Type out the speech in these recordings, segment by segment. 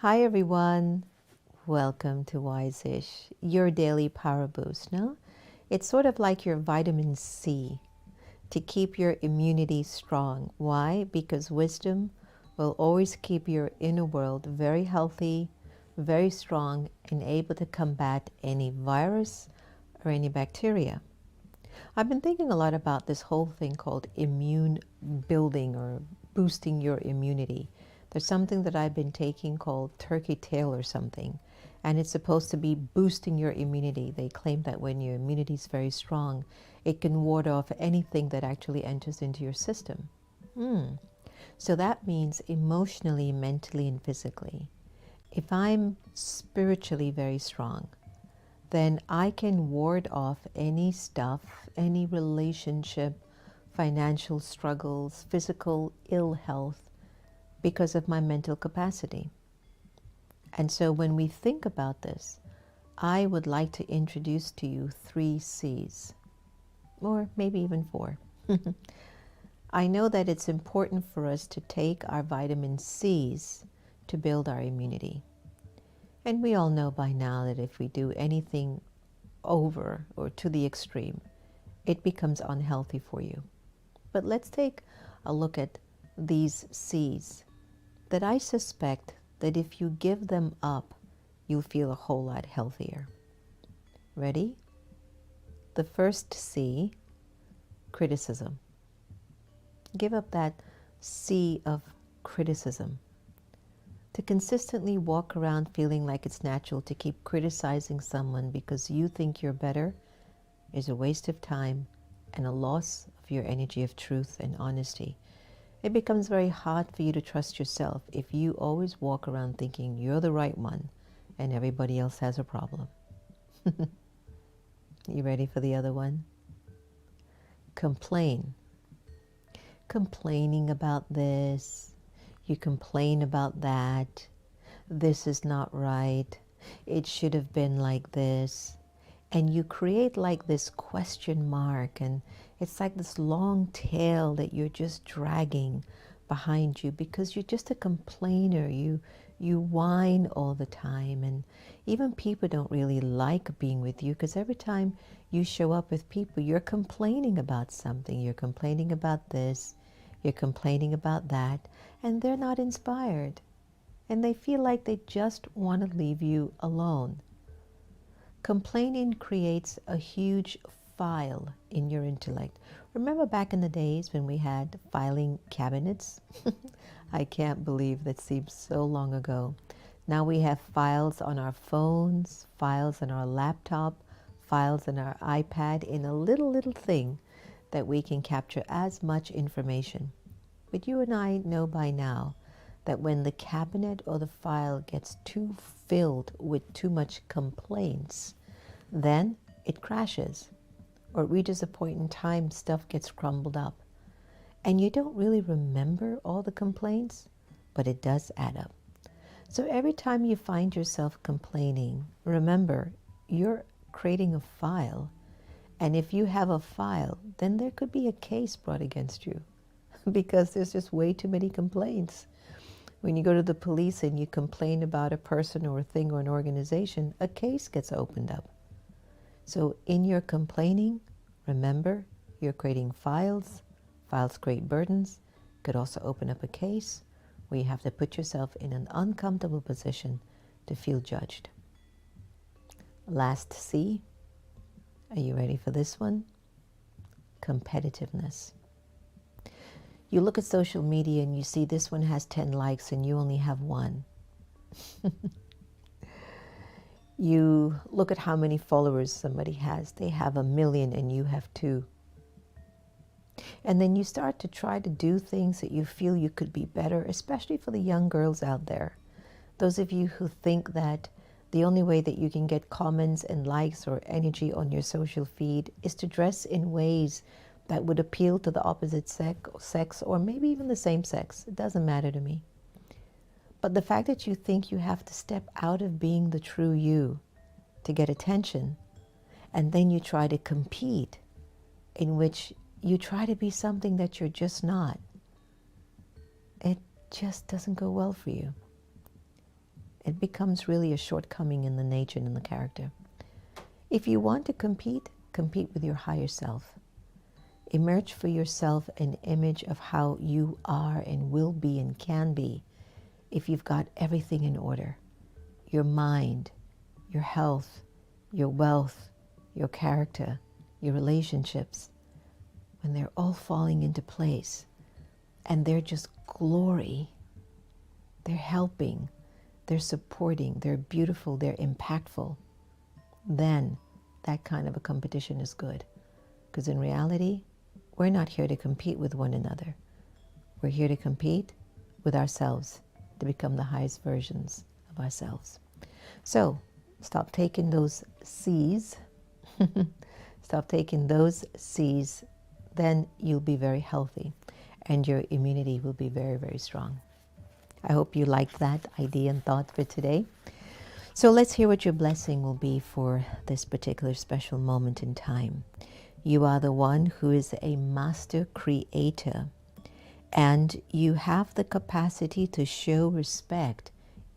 Hi everyone, welcome to Wise-ish, your daily power boost. No, it's sort of like your vitamin C to keep your immunity strong. Why? Because wisdom will always keep your inner world very healthy, very strong, and able to combat any virus or any bacteria. I've been thinking a lot about this whole thing called immune building or boosting your immunity. There's something that I've been taking called turkey tail or something, and it's supposed to be boosting your immunity. They claim that when your immunity is very strong, it can ward off anything that actually enters into your system. So that means emotionally, mentally, and physically. If I'm spiritually very strong, then I can ward off any stuff, any relationship, financial struggles, physical ill health because of my mental capacity. And so when we think about this, I would like to introduce to you 3 C's, or maybe even 4. I know that it's important for us to take our vitamin C's to build our immunity. And we all know by now that if we do anything over or to the extreme, it becomes unhealthy for you. But let's take a look at these C's that I suspect that if you give them up, you'll feel a whole lot healthier. Ready? The first C, criticism. Give up that C of criticism. To consistently walk around feeling like it's natural to keep criticizing someone because you think you're better is a waste of time and a loss of your energy of truth and honesty. It becomes very hard for you to trust yourself if you always walk around thinking you're the right one and everybody else has a problem. You ready for the other one? Complain. Complaining about this. You complain about that. This is not right. It should have been like this. And you create like this question mark, and it's like this long tail that you're just dragging behind you because you're just a complainer. You whine all the time, and even people don't really like being with you because every time you show up with people, you're complaining about something. You're complaining about this, you're complaining about that, and they're not inspired. And they feel like they just want to leave you alone. Complaining creates a huge file in your intellect. Remember back in the days when we had filing cabinets? I can't believe that seems so long ago. Now we have files on our phones, files on our laptop, files on our iPad in a little thing that we can capture as much information. But you and I know by now that when the cabinet or the file gets too filled with too much complaints, then it crashes, or it reaches a point in time stuff gets crumbled up. And you don't really remember all the complaints, but it does add up. So every time you find yourself complaining, remember, you're creating a file. And if you have a file, then there could be a case brought against you because there's just way too many complaints. When you go to the police and you complain about a person or a thing or an organization, a case gets opened up. So in your complaining, remember, you're creating files. Files create burdens. Could also open up a case where you have to put yourself in an uncomfortable position to feel judged. Last C. Are you ready for this one? Competitiveness. You look at social media and you see this one has 10 likes and you only have 1. You look at how many followers somebody has. They have 1 million and you have 2. And then you start to try to do things that you feel you could be better, especially for the young girls out there. Those of you who think that the only way that you can get comments and likes or energy on your social feed is to dress in ways that would appeal to the opposite sex or maybe even the same sex. It doesn't matter to me. But the fact that you think you have to step out of being the true you to get attention, and then you try to compete, in which you try to be something that you're just not, it just doesn't go well for you. It becomes really a shortcoming in the nature and in the character. If you want to compete, compete with your higher self. Emerge for yourself an image of how you are and will be and can be if you've got everything in order. Your mind, your health, your wealth, your character, your relationships, when they're all falling into place and they're just glory, they're helping, they're supporting, they're beautiful, they're impactful, then that kind of a competition is good. Because in reality, we're not here to compete with one another. We're here to compete with ourselves to become the highest versions of ourselves. So stop taking those C's. Stop taking those C's. Then you'll be very healthy and your immunity will be very, very strong. I hope you liked that idea and thought for today. So let's hear what your blessing will be for this particular special moment in time. You are the one who is a master creator, and you have the capacity to show respect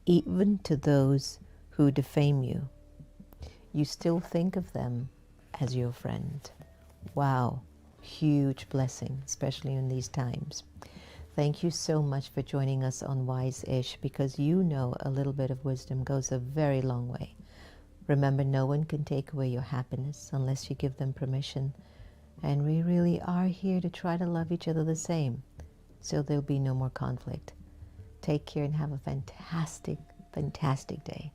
even to those who defame you. You still think of them as your friend. Wow, huge blessing, especially in these times. Thank you so much for joining us on Wise-ish, because you know a little bit of wisdom goes a very long way. Remember, no one can take away your happiness unless you give them permission. And we really are here to try to love each other the same, so there'll be no more conflict. Take care and have a fantastic, fantastic day.